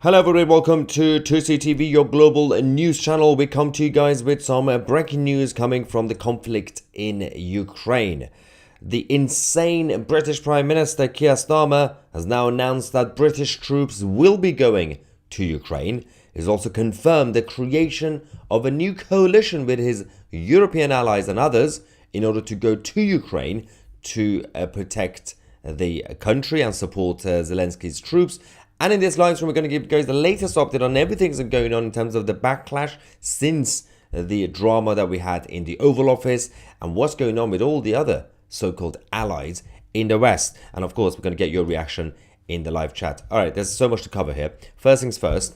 Hello everybody, welcome to 2CTV, your global news channel. We come to you guys with some breaking news coming from the conflict in Ukraine. The insane British Prime Minister Keir Starmer has now announced that British troops will be going to Ukraine. He's also confirmed the creation of a new coalition with his European allies and others in order to go to Ukraine to protect the country and support Zelensky's troops. And in this live stream, we're going to give you guys the latest update on everything that's going on in terms of the backlash since the drama that we had in the Oval Office and what's going on with all the other so-called allies in the West. And of course, we're going to get your reaction in the live chat. All right, there's so much to cover here. First things first,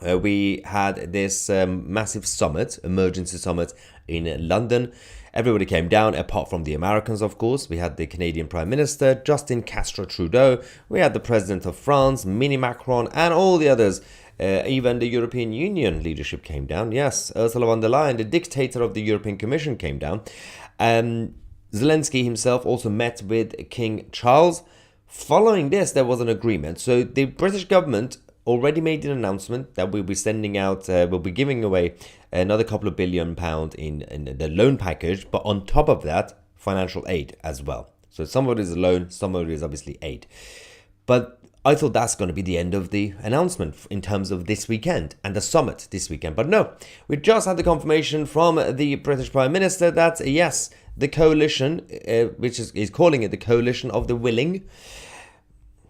we had this massive summit, emergency summit in London. Everybody came down, apart from the Americans, of course. We had the Canadian Prime Minister, Justin Castro Trudeau. We had the President of France, Mini Macron, and all the others. Even the European Union leadership came down. Yes, Ursula von der Leyen, the dictator of the European Commission, came down. Zelensky himself also met with King Charles. Following this, there was an agreement. So the British government already made an announcement that we'll be sending out, we'll be giving away another couple of £1 billion in the loan package, but on top of that, financial aid as well. So some of it is a loan, some of it is obviously aid. But I thought that's going to be the end of the announcement in terms of this weekend and the summit this weekend. But no, we just had the confirmation from the British Prime Minister that yes, the coalition, which is calling it the coalition of the willing,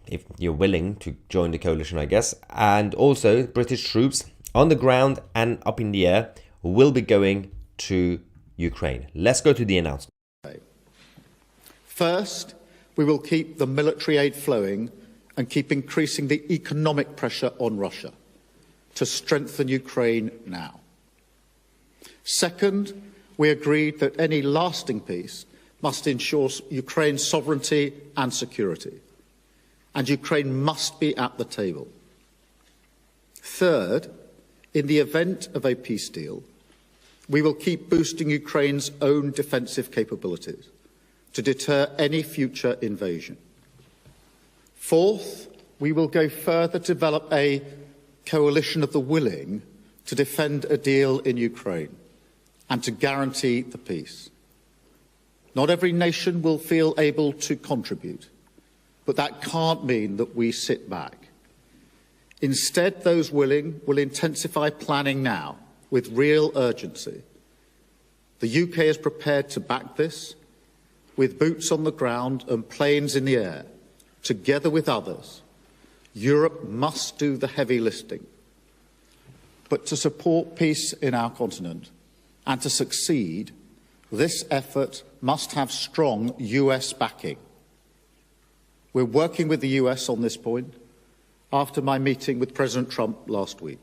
if you're willing to join the coalition, I guess, and also British troops on the ground and up in the air will be going to Ukraine. Let's go to the announcement. First, we will keep the military aid flowing and keep increasing the economic pressure on Russia to strengthen Ukraine now. Second, we agreed that any lasting peace must ensure Ukraine's sovereignty and security, and Ukraine must be at the table. Third, in the event of a peace deal, we will keep boosting Ukraine's own defensive capabilities to deter any future invasion. Fourth, we will go further to develop a coalition of the willing to defend a deal in Ukraine and to guarantee the peace. Not every nation will feel able to contribute, but that can't mean that we sit back. Instead, those willing will intensify planning now with real urgency. The UK is prepared to back this with boots on the ground and planes in the air. Together with others, Europe must do the heavy lifting. But to support peace in our continent and to succeed, this effort must have strong US backing. We're working with the US on this point after my meeting with President Trump last week.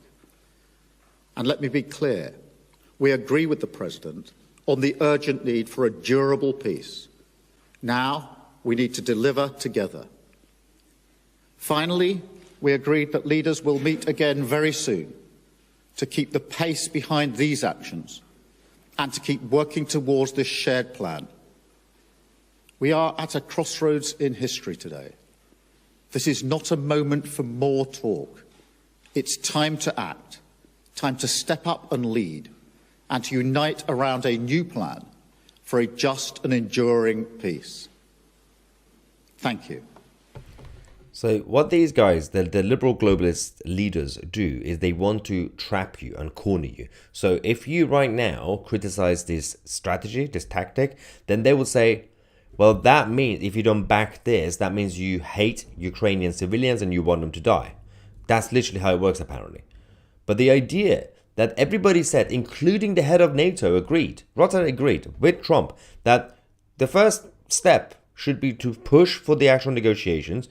And let me be clear, we agree with the President on the urgent need for a durable peace. Now we need to deliver together. Finally, we agreed that leaders will meet again very soon to keep the pace behind these actions and to keep working towards this shared plan. We are at a crossroads in history today. This is not a moment for more talk. It's time to act, time to step up and lead, and to unite around a new plan for a just and enduring peace. Thank you. So what these guys, the liberal globalist leaders do is they want to trap you and corner you. So if you right now criticize this strategy, this tactic, then they will say, well, that means if you don't back this, that means you hate Ukrainian civilians and you want them to die. That's literally how it works, apparently. But the idea that everybody said, including the head of NATO, agreed with Trump, that the first step should be to push for the actual negotiations,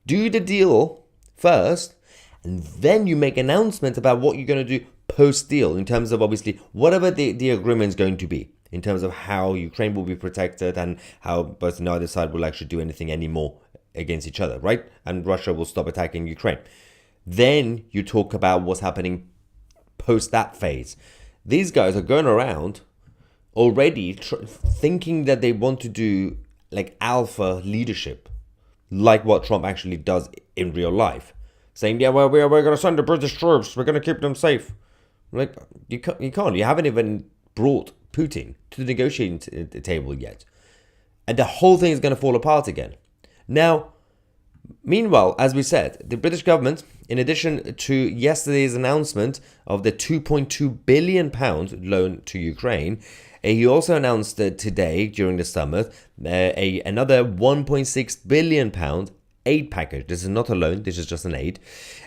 do the deal first, and then you make announcements about what you're going to do post-deal in terms of obviously whatever the agreement is going to be, in terms of how Ukraine will be protected and how both neither side will actually do anything anymore against each other, right? And Russia will stop attacking Ukraine. Then you talk about what's happening post that phase. These guys are going around already thinking that they want to do like alpha leadership, like what Trump actually does in real life. saying, yeah, well, we're going to send the British troops, we're going to keep them safe. Like, you can't. You haven't even brought Putin to the negotiating table yet. And the whole thing is going to fall apart again. Now, meanwhile, as we said, the British government, in addition to yesterday's announcement of the £2.2 billion loan to Ukraine, he also announced today, during the summit, another £1.6 billion aid package. This is not a loan, this is just an aid,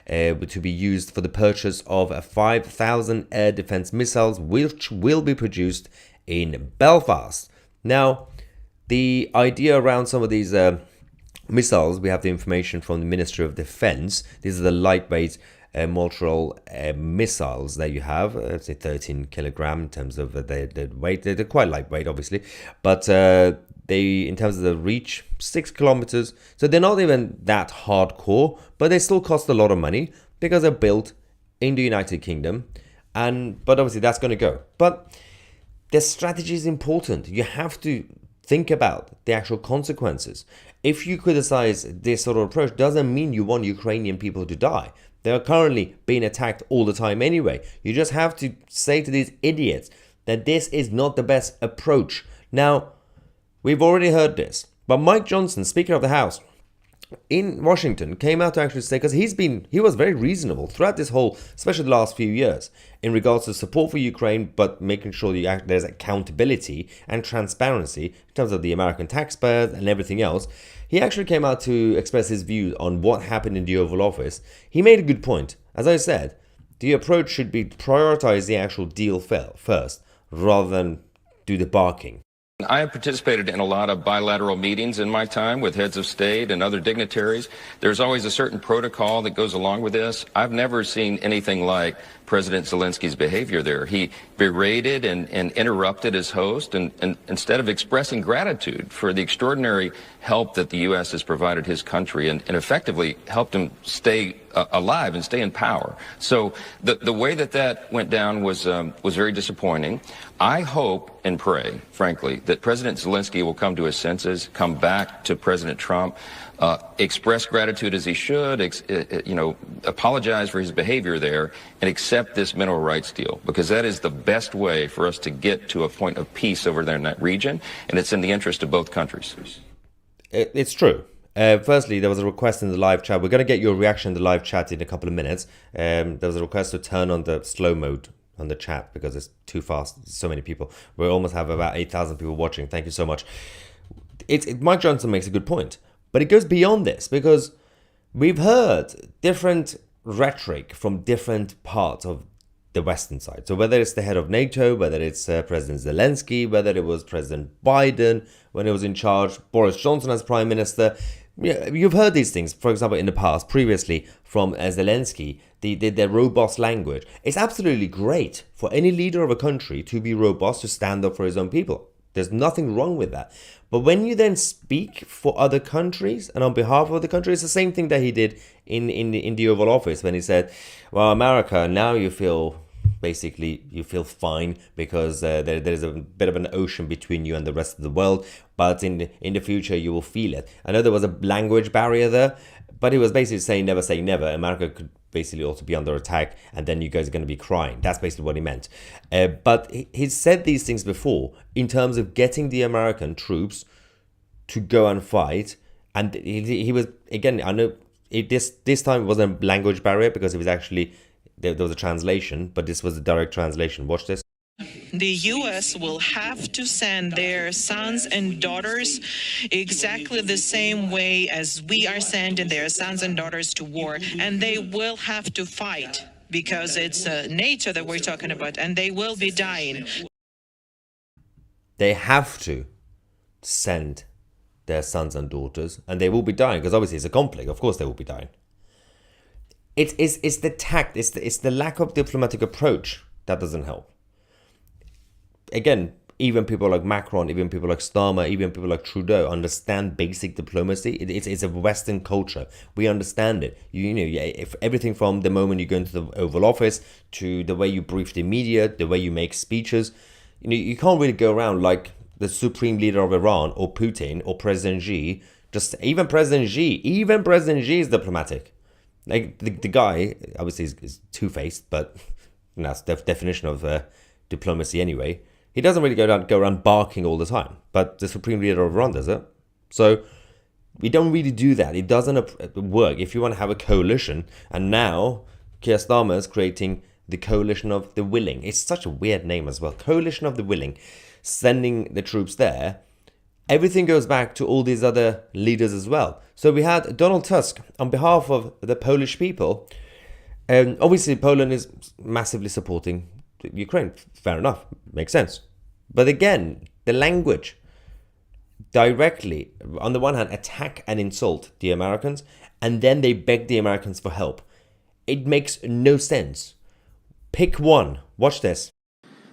to be used for the purchase of 5,000 air defense missiles, which will be produced in Belfast. Now, the idea around some of these missiles, we have the information from the Ministry of Defense. These are the lightweight multiple missiles that you have. It's a 13 kilogram in terms of the weight. They're quite lightweight, obviously, but they, in terms of the reach, 6 kilometers. So they're not even that hardcore, but they still cost a lot of money because they're built in the United Kingdom. But obviously that's going to go. But the strategy is important. You have to think about the actual consequences. If you criticize this sort of approach, doesn't mean you want Ukrainian people to die. They are currently being attacked all the time anyway. You just have to say to these idiots that this is not the best approach. Now, we've already heard this, but Mike Johnson, Speaker of the House in Washington, came out to actually say, because he was very reasonable throughout this whole, especially the last few years, in regards to support for Ukraine, but making sure there's accountability and transparency in terms of the American taxpayers and everything else. He actually came out to express his views on what happened in the Oval Office. He made a good point. As I said, the approach should be prioritize the actual deal first, rather than do the barking. I have participated in a lot of bilateral meetings in my time with heads of state and other dignitaries. There's always a certain protocol that goes along with this. I've never seen anything like President Zelensky's behavior there. He berated and interrupted his host, and instead of expressing gratitude for the extraordinary help that the U.S. has provided his country and effectively helped him stay alive and stay in power. So the way that went down was very disappointing. I hope and pray, frankly, that President Zelensky will come to his senses, come back to President Trump, express gratitude as he should, apologize for his behavior there, and accept this mineral rights deal, because that is the best way for us to get to a point of peace over there in that region, and it's in the interest of both countries. It's true. Firstly, there was a request in the live chat. We're going to get your reaction in the live chat in a couple of minutes. There was a request to turn on the slow mode on the chat because it's too fast. So many people. We almost have about 8,000 people watching. Thank you so much. Mike Johnson makes a good point. But it goes beyond this, because we've heard different rhetoric from different parts of the Western side. So whether it's the head of NATO, whether it's President Zelensky, whether it was President Biden when he was in charge, Boris Johnson as Prime Minister, you've heard these things, for example, in the past, previously from Zelensky, the robust language. It's absolutely great for any leader of a country to be robust, to stand up for his own people. There's nothing wrong with that. But when you then speak for other countries and on behalf of other countries, it's the same thing that he did in the Oval Office when he said, well, America, now you feel fine because there's a bit of an ocean between you and the rest of the world. But in the future, you will feel it. I know there was a language barrier there, but he was basically saying never say never. America could basically also be under attack, and then you guys are going to be crying. That's basically what he meant. But he's said these things before in terms of getting the American troops to go and fight. And he was, again, I know this time it wasn't a language barrier because it was actually, there was a translation, but this was a direct translation. Watch this. The U.S. will have to send their sons and daughters exactly the same way as we are sending their sons and daughters to war. And they will have to fight because it's NATO that we're talking about, and they will be dying. They have to send their sons and daughters, and they will be dying because obviously it's a conflict. Of course they will be dying. It's the tact, it's the lack of diplomatic approach that doesn't help. Again, even people like Macron, even people like Starmer, even people like Trudeau understand basic diplomacy. It's a Western culture. We understand it. If everything from the moment you go into the Oval Office to the way you brief the media, the way you make speeches, you can't really go around like the supreme leader of Iran or Putin or President Xi. Even President Xi is diplomatic. Like the guy obviously is two-faced, but that's the definition of diplomacy anyway. He doesn't really go around barking all the time, but the supreme leader of Iran does it. So we don't really do that. It doesn't work if you want to have a coalition. And now Keir Starmer is creating the coalition of the willing. It's such a weird name as well. Coalition of the willing, sending the troops there. Everything goes back to all these other leaders as well. So we had Donald Tusk on behalf of the Polish people. And obviously Poland is massively supporting Ukraine. Fair enough. Makes sense. But again, the language directly, on the one hand, attack and insult the Americans, and then they beg the Americans for help. It makes no sense. Pick one. Watch this.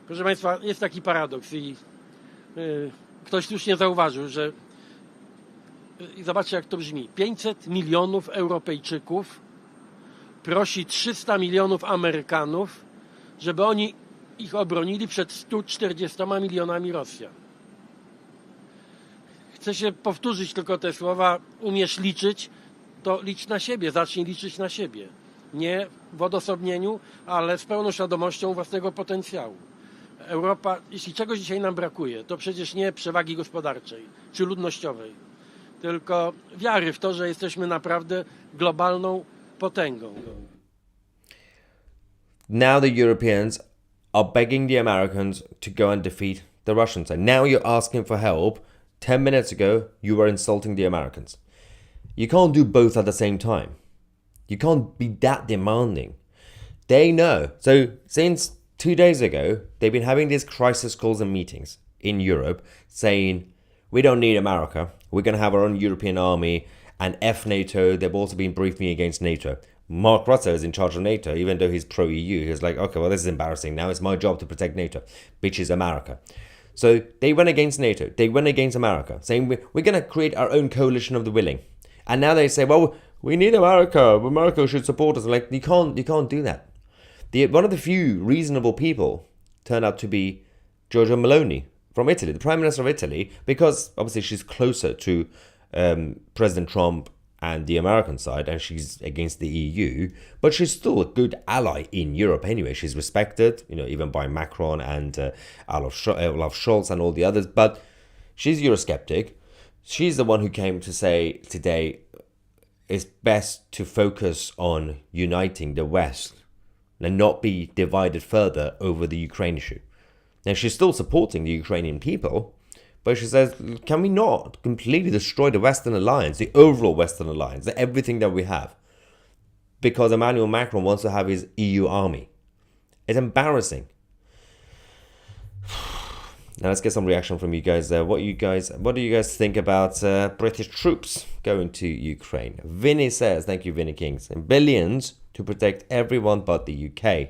Proszę Państwa, jest taki paradoks i ktoś słusznie zauważył, że i zobaczcie jak to brzmi. 500 milionów Europejczyków prosi 300 milionów Amerykanów, żeby oni ich obronili przed 140 milionami Rosjan. Chcę się powtórzyć tylko te słowa. Umiesz liczyć, to licz na siebie, zacznij liczyć na siebie. Nie w odosobnieniu, ale z pełną świadomością własnego potencjału. Europa, jeśli czegoś dzisiaj nam brakuje, to przecież nie przewagi gospodarczej czy ludnościowej, tylko wiary w to, że jesteśmy naprawdę globalną potęgą. Now the Europeans are begging the Americans to go and defeat the Russians. And now you're asking for help. 10 minutes ago, you were insulting the Americans. You can't do both at the same time. You can't be that demanding. They know. So since 2 days ago, they've been having these crisis calls and meetings in Europe saying, we don't need America. We're going to have our own European army and F NATO. They've also been briefing against NATO. Mark Rutte is in charge of NATO, even though he's pro-EU. He's like, okay, well, this is embarrassing. Now it's my job to protect NATO, which is America. So they went against NATO. They went against America, saying we're going to create our own coalition of the willing. And now they say, well, we need America. America should support us. Like, you can't do that. One of the few reasonable people turned out to be Giorgia Meloni from Italy, the Prime Minister of Italy, because obviously she's closer to President Trump and the American side, and she's against the EU, but she's still a good ally in Europe anyway. She's respected, even by Macron and Olaf Scholz and all the others, but she's Eurosceptic. She's the one who came to say today it's best to focus on uniting the West and not be divided further over the Ukraine issue. Now, she's still supporting the Ukrainian people, but she says, can we not completely destroy the Western alliance, the overall Western alliance, everything that we have, because Emmanuel Macron wants to have his EU army? It's embarrassing. Now let's get some reaction from you guys. What do you guys think about British troops going to Ukraine? Vinny says, thank you, Vinny Kings, billions to protect everyone but the UK.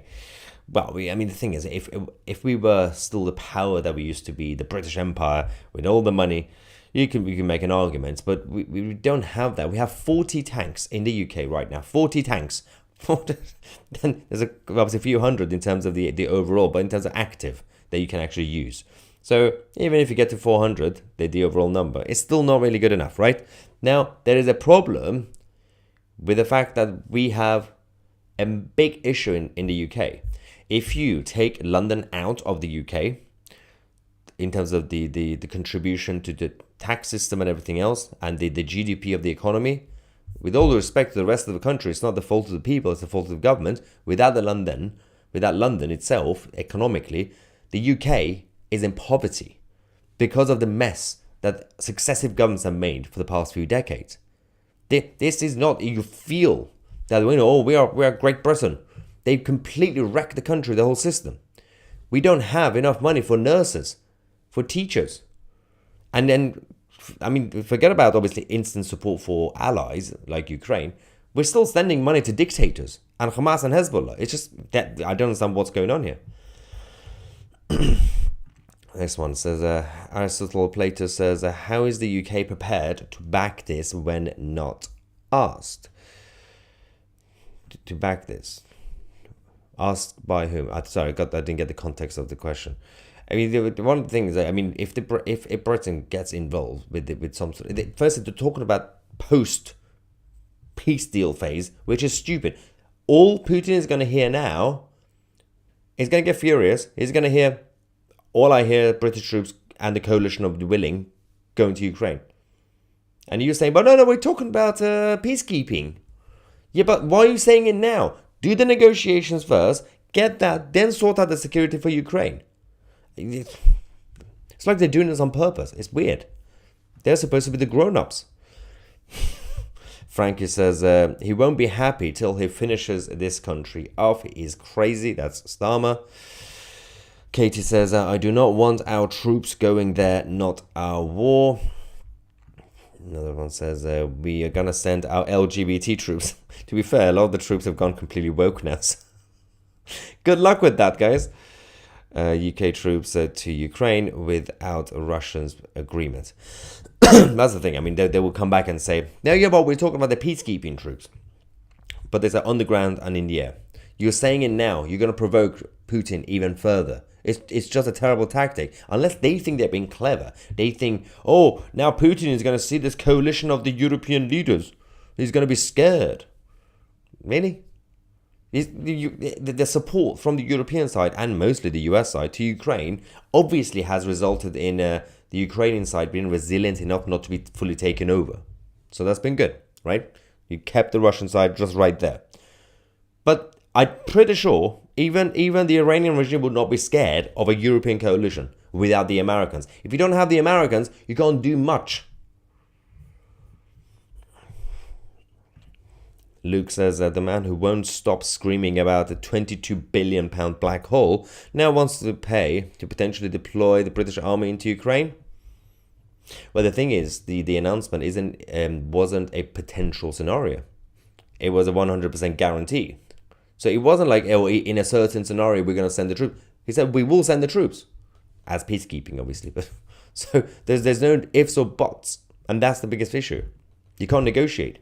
Well, the thing is, if we were still the power that we used to be, the British Empire, with all the money, we can make an argument, but we don't have that. We have 40 tanks in the UK right now. 40 tanks. Then there's obviously a few hundred in terms of the overall, but in terms of active that you can actually use. So even if you get to 400, the overall number, it's still not really good enough, right? Now, there is a problem with the fact that we have a big issue in the UK. If you take London out of the UK, in terms of the contribution to the tax system and everything else, and the GDP of the economy, with all the respect to the rest of the country, it's not the fault of the people, it's the fault of the government. Without London itself, economically, the UK is in poverty because of the mess that successive governments have made for the past few decades. This is not, you feel that, we are Great Britain. They completely wrecked the country, the whole system. We don't have enough money for nurses, for teachers. And then, forget about obviously instant support for allies like Ukraine. We're still sending money to dictators and Hamas and Hezbollah. It's just that I don't understand what's going on here. This one says, Aristotle Plato says, how is the UK prepared to back this when not asked? To back this. Asked by whom? Sorry, I didn't get the context of the question. The one thing is that, if Britain gets involved with some sort of, firstly, they're talking about post peace deal phase, which is stupid. All Putin is going to hear now, he's going to get furious. He's going to hear, all I hear, British troops and the coalition of the willing going to Ukraine. And you're saying, but no, we're talking about peacekeeping. Yeah, but why are you saying it now? Do the negotiations first, get that, then sort out the security for Ukraine. It's like they're doing this on purpose. It's weird. They're supposed to be the grown-ups. Frankie says he won't be happy till he finishes this country off. He's crazy. That's Starmer. Katie says, I do not want our troops going there, not our war. Another one says, we are going to send our LGBT troops. To be fair, a lot of the troops have gone completely woke now. So good luck with that, guys. UK troops to Ukraine without Russians' agreement. That's the thing. I mean, they will come back and say, no, yeah, but we're talking about the peacekeeping troops. But they say on the ground and in the air. You're saying it now. You're going to provoke Putin even further. It's just a terrible tactic. Unless they think they're being clever. They think, oh, now Putin is going to see this coalition of the European leaders. He's going to be scared. Really? The support from the European side and mostly the US side to Ukraine obviously has resulted in the Ukrainian side being resilient enough not to be fully taken over. So that's been good, right? You kept the Russian side just right there. But I'm pretty sure even the Iranian regime would not be scared of a European coalition without the Americans. If you don't have the Americans, you can't do much. Luke says that the man who won't stop screaming about a £22 billion black hole now wants to pay to potentially deploy the British army into Ukraine. Well, the thing is, the announcement wasn't a potential scenario. It was a 100% guarantee. So it wasn't like, oh, in a certain scenario, we're going to send the troops. He said, we will send the troops. As peacekeeping, obviously. But so there's no ifs or buts. And that's the biggest issue. You can't negotiate.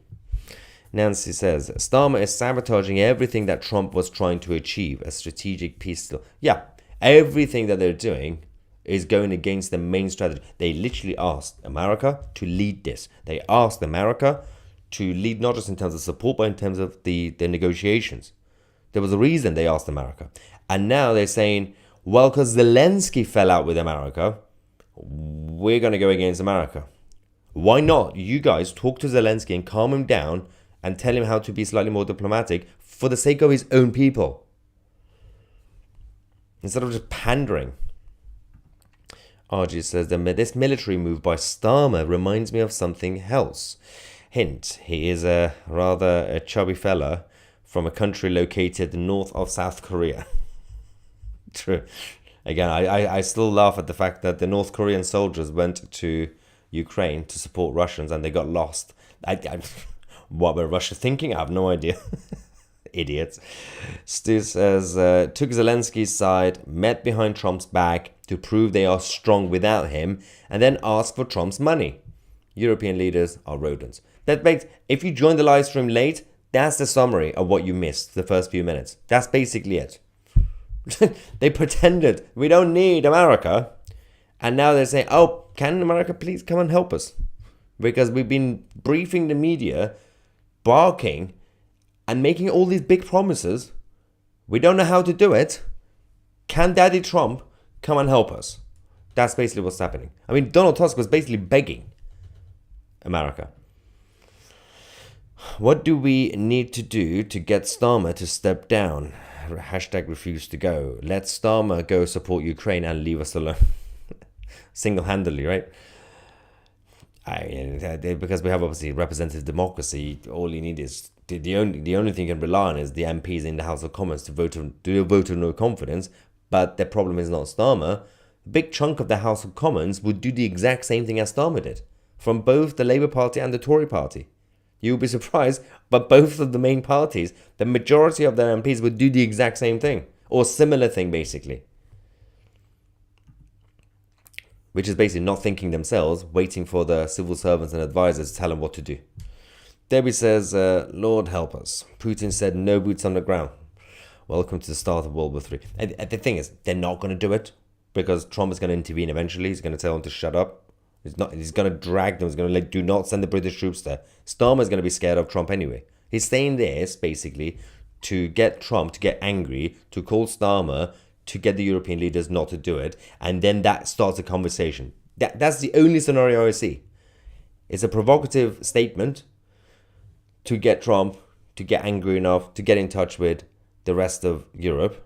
Nancy says, Starmer is sabotaging everything that Trump was trying to achieve, a strategic peace deal. Yeah, everything that they're doing is going against the main strategy. They literally asked America to lead this. They asked America to lead not just in terms of support, but in terms of the negotiations. There was a reason they asked America. And now they're saying, well, because Zelensky fell out with America, we're going to go against America. Why not? You guys talk to Zelensky and calm him down and tell him how to be slightly more diplomatic for the sake of his own people. Instead of just pandering. RG says that this military move by Starmer reminds me of something else. Hint, he is a rather chubby fella from a country located north of South Korea. True. Again, I still laugh at the fact that the North Korean soldiers went to Ukraine to support Russians and they got lost. What were Russia thinking? I have no idea. Idiots. Stu says, took Zelensky's side, met behind Trump's back to prove they are strong without him, and then asked for Trump's money. European leaders are rodents. That makes, if you joined the live stream late, that's the summary of what you missed the first few minutes. That's basically it. They pretended we don't need America, and now they're saying, oh, can America please come and help us? Because we've been briefing the media, barking, and making all these big promises. We don't know how to do it. Can Daddy Trump come and help us? That's basically what's happening. I mean, Donald Tusk was basically begging America. What do we need to do to get Starmer to step down? Hashtag refuse to go. Let Starmer go support Ukraine and leave us alone. Single-handedly, right? Because we have obviously representative democracy, all you need is the only thing you can rely on is the MPs in the House of Commons to vote of no confidence. But the problem is not Starmer. A big chunk of the House of Commons would do the exact same thing as Starmer did, from both the Labour Party and the Tory Party. You'll be surprised, but both of the main parties, the majority of their MPs would do the exact same thing, or similar thing basically. Which is basically not thinking themselves, waiting for the civil servants and advisors to tell them what to do. Debbie says, Lord help us. Putin said no boots on the ground. Welcome to the start of World War III. And the thing is, they're not going to do it because Trump is going to intervene eventually. He's going to tell them to shut up. He's going to drag them. He's going to do not send the British troops there. Starmer's going to be scared of Trump anyway. He's saying this basically to get Trump to get angry, to call Starmer, to get the European leaders not to do it, and then that starts a conversation. That's the only scenario I see. It's a provocative statement to get Trump to get angry enough to get in touch with the rest of Europe,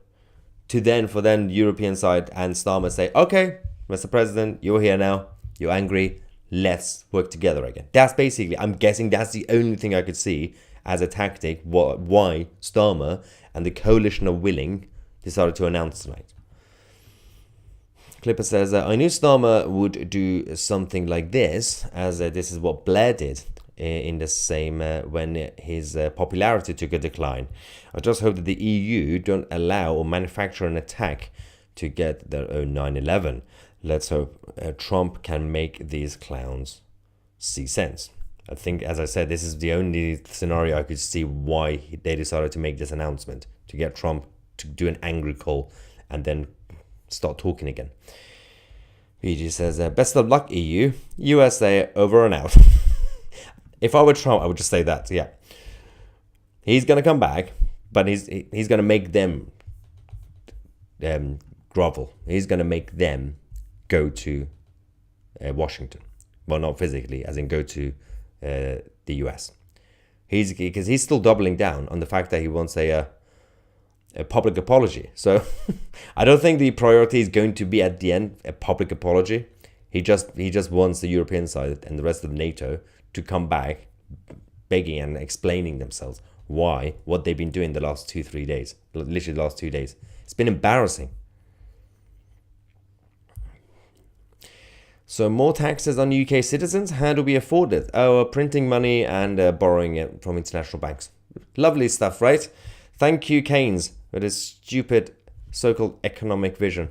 for the European side and Starmer say, okay, Mr. President, you're here now, you're angry, let's work together again. That's basically, I'm guessing that's the only thing I could see as a tactic why Starmer and the coalition of willing decided to announce tonight. Clipper says, I knew Starmer would do something like this, as this is what Blair did in the same when his popularity took a decline. I just hope that the EU don't allow or manufacture an attack to get their own 9/11. Let's hope Trump can make these clowns see sense. I think, as I said, this is the only scenario I could see why they decided to make this announcement, to get Trump to do an angry call and then start talking again. BG says, best of luck, EU. USA over and out. If I were Trump, I would just say that, yeah. He's going to come back, but he's going to make them grovel. He's going to make them go to Washington. Well, not physically, as in go to the US. Because he's still doubling down on the fact that he wants a public apology. So I don't think the priority is going to be at the end a public apology. He just wants the European side and the rest of NATO to come back begging and explaining themselves what they've been doing the last 2-3 days, literally the last 2 days. It's been embarrassing. So more taxes on UK citizens. How do we afford it? Oh, printing money and borrowing it from international banks. Lovely stuff, right? Thank you, Keynes, with his stupid so-called economic vision.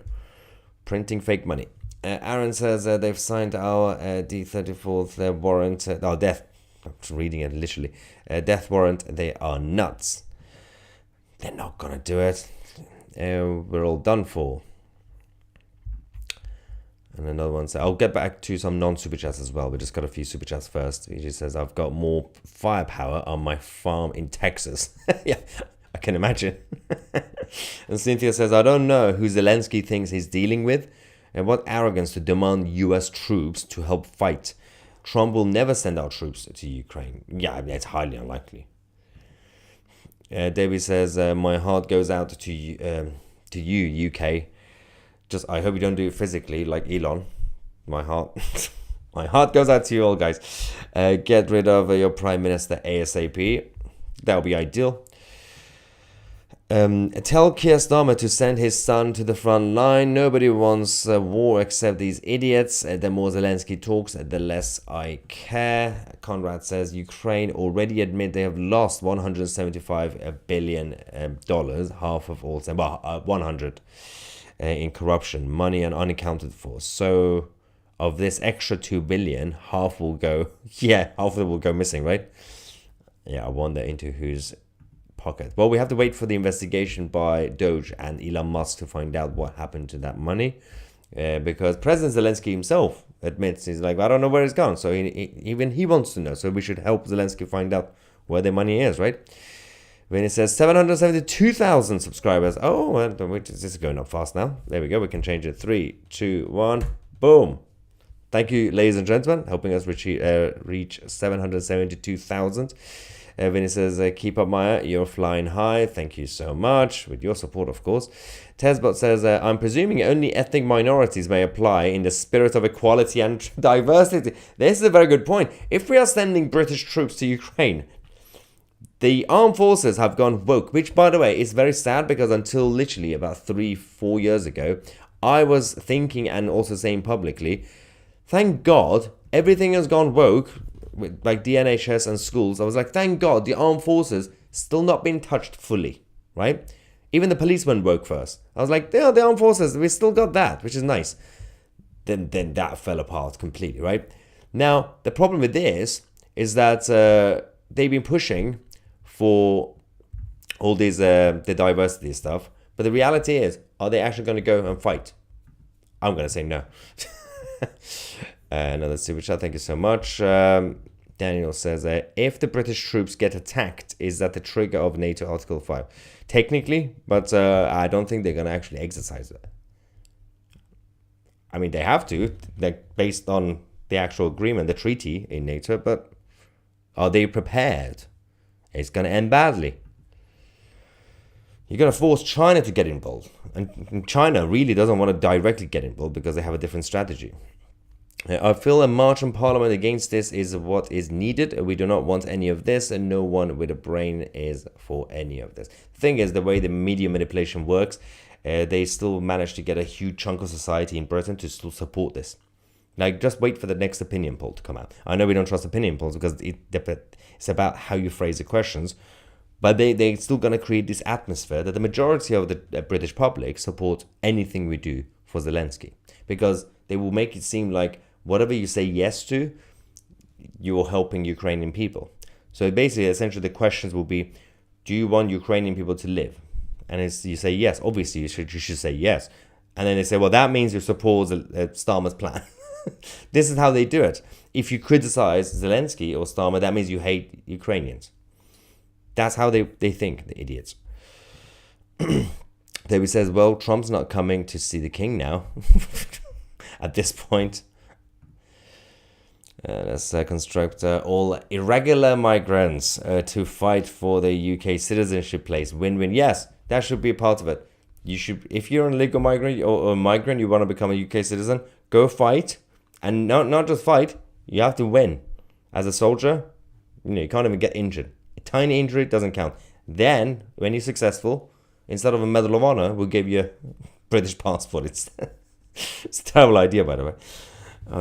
Printing fake money. Aaron says they've signed our D34th warrant. Death. I'm just reading it literally. Death warrant. They are nuts. They're not going to do it. We're all done for. And another one says, I'll get back to some non-super chats as well. We just got a few super chats first. He just says, I've got more firepower on my farm in Texas. Yeah, I can imagine. And Cynthia says, I don't know who Zelensky thinks he's dealing with. And what arrogance to demand US troops to help fight. Trump will never send our troops to Ukraine. Yeah, I mean, it's highly unlikely. David says, my heart goes out to you, UK. Just, I hope you don't do it physically like Elon. My heart goes out to you all, guys. Get rid of your prime minister ASAP. That would be ideal. Tell Keir Starmer to send his son to the front line. Nobody wants war except these idiots. The more Zelensky talks, the less I care. Conrad says Ukraine already admit they have lost $175 billion, half of all, 100 in corruption, money and unaccounted for. So of this extra 2 billion, half will go, half of it will go missing, right? Yeah, I wonder into whose pocket. Well, we have to wait for the investigation by Doge and Elon Musk to find out what happened to that money, because President Zelensky himself admits, he's like, I don't know where it's gone. So even he wants to know. So we should help Zelensky find out where the money is, right? When it says 772,000 subscribers. Oh, this is going up fast now. There we go. We can change it. 3, 2, 1. Boom. Thank you, ladies and gentlemen, helping us reach 772,000. When it says, keep up, Maya, you're flying high. Thank you so much. With your support, of course. Tesbot says, I'm presuming only ethnic minorities may apply in the spirit of equality and diversity. This is a very good point. If we are sending British troops to Ukraine, the armed forces have gone woke, which, by the way, is very sad, because until literally about 3-4 years ago, I was thinking and also saying publicly, thank God everything has gone woke, with like the NHS and schools. I was like, thank God the armed forces still not been touched fully, right? Even the police went woke first. I was like, yeah, the armed forces, we still got that, which is nice. Then that fell apart completely, right? Now, the problem with this is that they've been pushing for all these the diversity stuff, but the reality is, are they actually going to go and fight? I'm going to say no. Another super chat, thank you so much. Daniel says, if the British troops get attacked, is that the trigger of NATO Article 5? Technically, but I don't think they're going to actually exercise it. I mean, they have to, like, based on the actual agreement, the treaty in NATO, but are they prepared? It's going to end badly. You're going to force China to get involved. And China really doesn't want to directly get involved because they have a different strategy. I feel a march in Parliament against this is what is needed. We do not want any of this, and no one with a brain is for any of this. The thing is, the way the media manipulation works, they still manage to get a huge chunk of society in Britain to still support this. Like, just wait for the next opinion poll to come out. I know we don't trust opinion polls because it's about how you phrase the questions, but they're still going to create this atmosphere that the majority of the British public support anything we do for Zelensky, because they will make it seem like whatever you say yes to, you're helping Ukrainian people. So basically, essentially, the questions will be, do you want Ukrainian people to live? And you say yes. Obviously, you should say yes. And then they say, well, that means you support Starmer's plan. This is how they do it. If you criticize Zelensky or Starmer, that means you hate Ukrainians. That's how they think, the idiots. David says, well, Trump's not coming to see the king now. At this point. Let's construct all irregular migrants to fight for the UK citizenship place. Win-win. Yes, that should be a part of it. You should, if you're an illegal migrant or a migrant, you want to become a UK citizen, go fight. And not just fight, you have to win. As a soldier, you can't even get injured. A tiny injury doesn't count. Then, when you're successful, instead of a Medal of Honor, we'll give you a British passport. It's a terrible idea, by the way.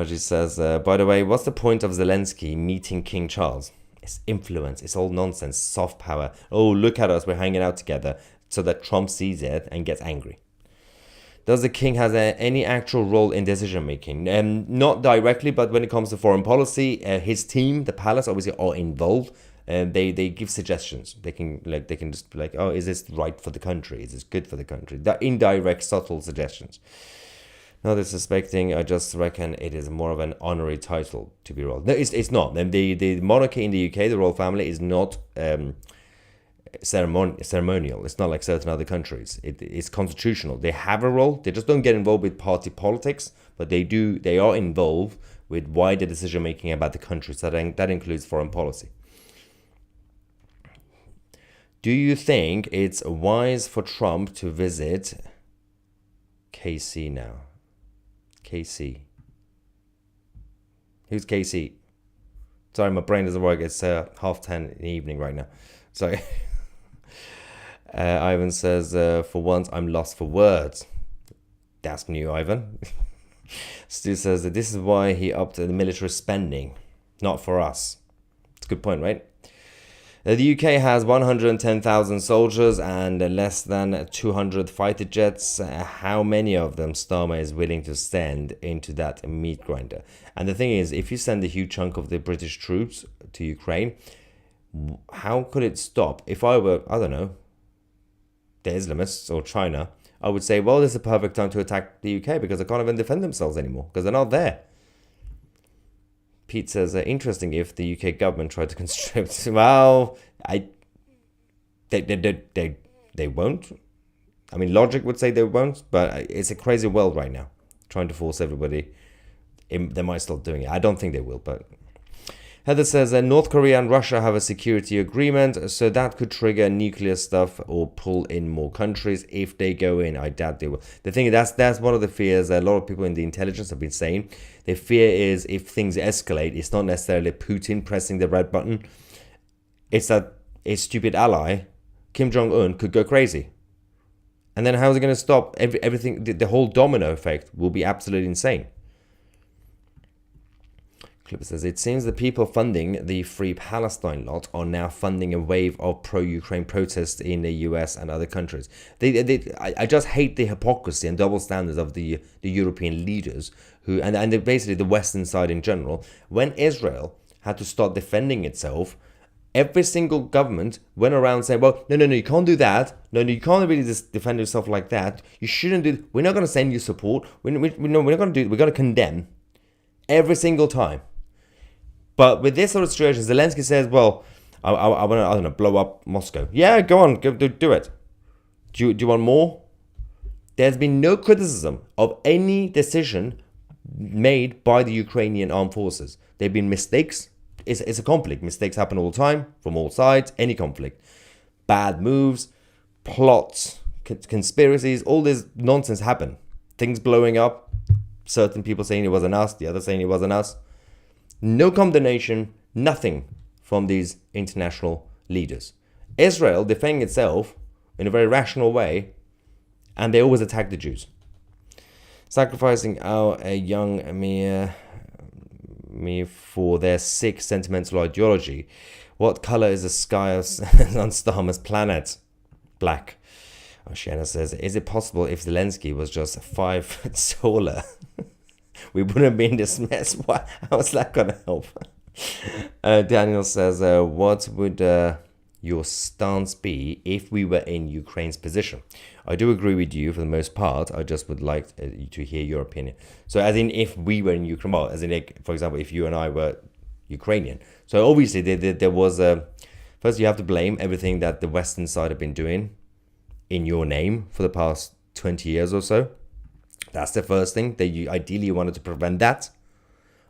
She says, by the way, what's the point of Zelensky meeting King Charles? It's influence. It's all nonsense. Soft power. Oh, look at us. We're hanging out together. So that Trump sees it and gets angry. Does the king have any actual role in decision making? Not directly, but when it comes to foreign policy, his team, the palace, obviously are involved. They give suggestions. They can just be like, oh, is this right for the country? Is this good for the country? That indirect, subtle suggestions. Not disrespecting, I just reckon it is more of an honorary title to be royal. No, it's not. The monarchy in the UK, the royal family, is not ceremonial. It's not like certain other countries. It's constitutional. They have a role. They just don't get involved with party politics, but they are involved with wider decision making about the country. So that includes foreign policy. Do you think it's wise for Trump to visit KC now? KC. Who's KC? Sorry, my brain doesn't work. It's 10:30 in the evening right now. Sorry. Ivan says, for once, I'm lost for words. That's new, Ivan. Stu says that this is why he upped the military spending. Not for us. It's a good point, right? The UK has 110,000 soldiers and less than 200 fighter jets. How many of them Starmer is willing to send into that meat grinder? And the thing is, if you send a huge chunk of the British troops to Ukraine, how could it stop? If I were, I don't know, the Islamists or China, I would say, well, this is a perfect time to attack the UK because they can't even defend themselves anymore because they're not there. Pete says, interesting if the UK government tried to conscript. Well, they won't. I mean, logic would say they won't, but it's a crazy world right now. Trying to force everybody. They might start doing it. I don't think they will, but... Heather says that North Korea and Russia have a security agreement, so that could trigger nuclear stuff or pull in more countries if they go in. I doubt they will. The thing is, that's one of the fears that a lot of people in the intelligence have been saying. Their fear is if things escalate, it's not necessarily Putin pressing the red button. It's that a stupid ally, Kim Jong-un, could go crazy. And then how is it going to stop everything? The whole domino effect will be absolutely insane. Clipper says, it seems the people funding the Free Palestine lot are now funding a wave of pro-Ukraine protests in the US and other countries. I just hate the hypocrisy and double standards of the European leaders who and basically the Western side in general. When Israel had to start defending itself, every single government went around saying, well, no, you can't do that. No, you can't really just defend yourself like that. You shouldn't do. We're not going to send you support. We're not going to do it. We're going to condemn. every single time. But with this sort of situation, Zelensky says, well, I want to, I don't know, blow up Moscow. Yeah, go on, do it. Do you want more? There's been no criticism of any decision made by the Ukrainian armed forces. There have been mistakes. It's a conflict. Mistakes happen all the time, from all sides, any conflict. Bad moves, plots, conspiracies, all this nonsense happen. Things blowing up, certain people saying it wasn't us, the others saying it wasn't us. No condemnation, nothing from these international leaders. Israel defending itself in a very rational way, and they always attack the Jews. Sacrificing our young me for their sick sentimental ideology. What color is the sky on Starmer's planet? Black. Oceana says, is it possible if Zelensky was just 5 foot taller, we wouldn't be in this mess? What? How is that going to help? Daniel says, what would your stance be if we were in Ukraine's position? I do agree with you for the most part. I just would like to hear your opinion. So as in if we were in Ukraine, well, as in, for example, if you and I were Ukrainian. So obviously there was first you have to blame everything that the Western side have been doing in your name for the past 20 years or so. That's the first thing that you ideally wanted to prevent that.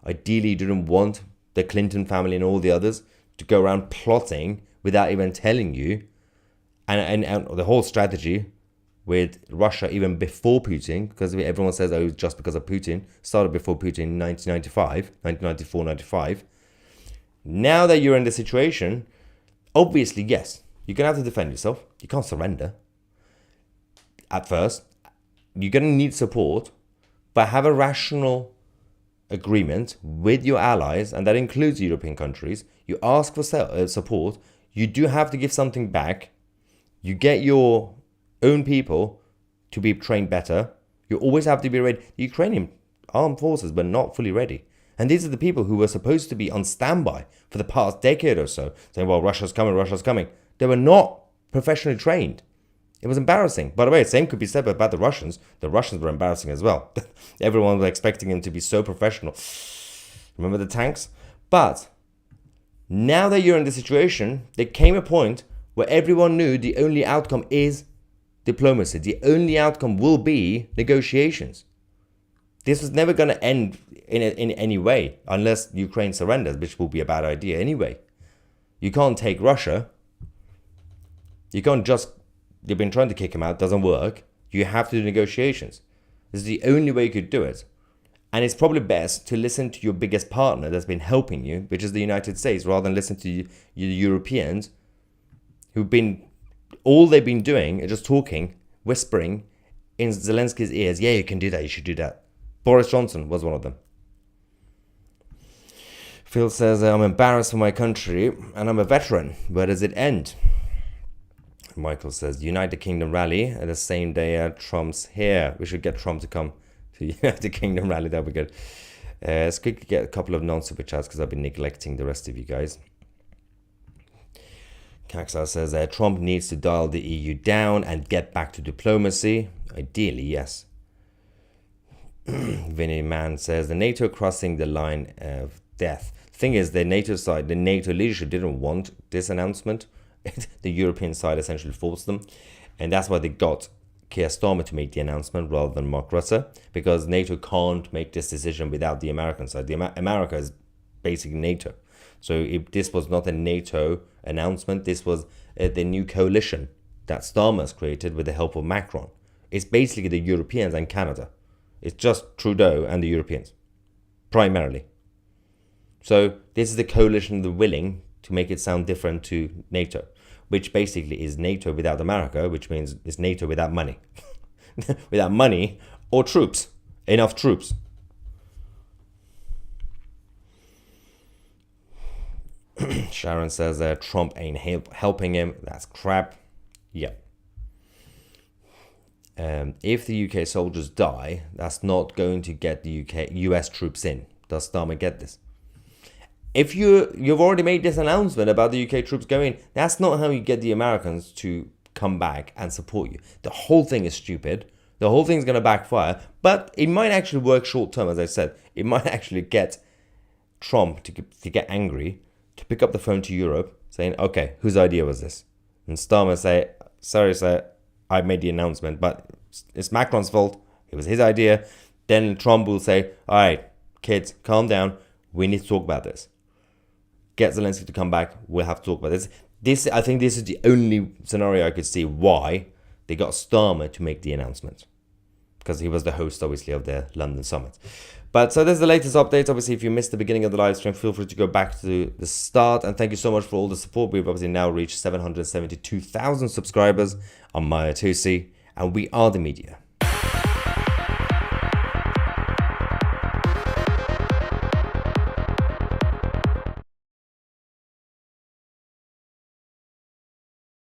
Ideally, you didn't want the Clinton family and all the others to go around plotting without even telling you. And the whole strategy with Russia, even before Putin, because everyone says, oh, just because of Putin, started before Putin in 1994, 95. Now that you're in the situation, obviously, yes, you're going to have to defend yourself. You can't surrender. At first, you're going to need support, but have a rational agreement with your allies, and that includes European countries. You ask for support. You do have to give something back. You get your own people to be trained better. You always have to be ready. The Ukrainian armed forces were not fully ready. And these are the people who were supposed to be on standby for the past decade or so, saying, well, Russia's coming, Russia's coming. They were not professionally trained. It was embarrassing. By the way, the same could be said about the Russians. The Russians were embarrassing as well. Everyone was expecting them to be so professional. Remember the tanks? But now that you're in the situation, there came a point where everyone knew the only outcome is diplomacy. The only outcome will be negotiations. This was never going to end in any way unless Ukraine surrenders, which will be a bad idea anyway. You can't take Russia. You can't just... They've been trying to kick him out. Doesn't work. You have to do negotiations. This is the only way you could do it. And it's probably best to listen to your biggest partner that's been helping you, which is the United States, rather than listen to the Europeans who've been... All they've been doing is just talking, whispering in Zelensky's ears, yeah, you can do that, you should do that. Boris Johnson was one of them. Phil says, I'm embarrassed for my country and I'm a veteran. Where does it end? Michael says, United Kingdom rally at the same day Trump's here. We should get Trump to come to United Kingdom rally. That would be good. Let's quickly get a couple of non-super chats because I've been neglecting the rest of you guys. Kaxar says, Trump needs to dial the EU down and get back to diplomacy. Ideally, yes. Vinny Man says, the NATO crossing the line of death. The thing is, the NATO side, the NATO leadership didn't want this announcement. The European side essentially forced them. And that's why they got Keir Starmer to make the announcement rather than Mark Rutte, because NATO can't make this decision without the American side. America is basically NATO. So if this was not a NATO announcement, this was the new coalition that Starmer's created with the help of Macron. It's basically the Europeans and Canada. It's just Trudeau and the Europeans, primarily. So this is the coalition of the willing to make it sound different to NATO, which basically is NATO without America, which means it's NATO without money. Without money or troops, enough troops. Sharon says Trump ain't helping him. That's crap. Yeah. If the UK soldiers die, that's not going to get the US troops in. Does Starmer get this? If you've already made this announcement about the UK troops going, that's not how you get the Americans to come back and support you. The whole thing is stupid. The whole thing's going to backfire, but it might actually work short term, as I said. It might actually get Trump to get angry, to pick up the phone to Europe, saying, okay, whose idea was this? And Starmer say, sorry, sir, I made the announcement, but it's Macron's fault. It was his idea. Then Trump will say, all right, kids, calm down. We need to talk about this. Get Zelensky to come back. We'll have to talk about this. I think this is the only scenario I could see why they got Starmer to make the announcement, because he was the host, obviously, of the London summit. But so there's the latest updates. Obviously, if you missed the beginning of the live stream, feel free to go back to the start. And thank you so much for all the support. We've obviously now reached 772,000 subscribers on Maya Tusi, and we are the media.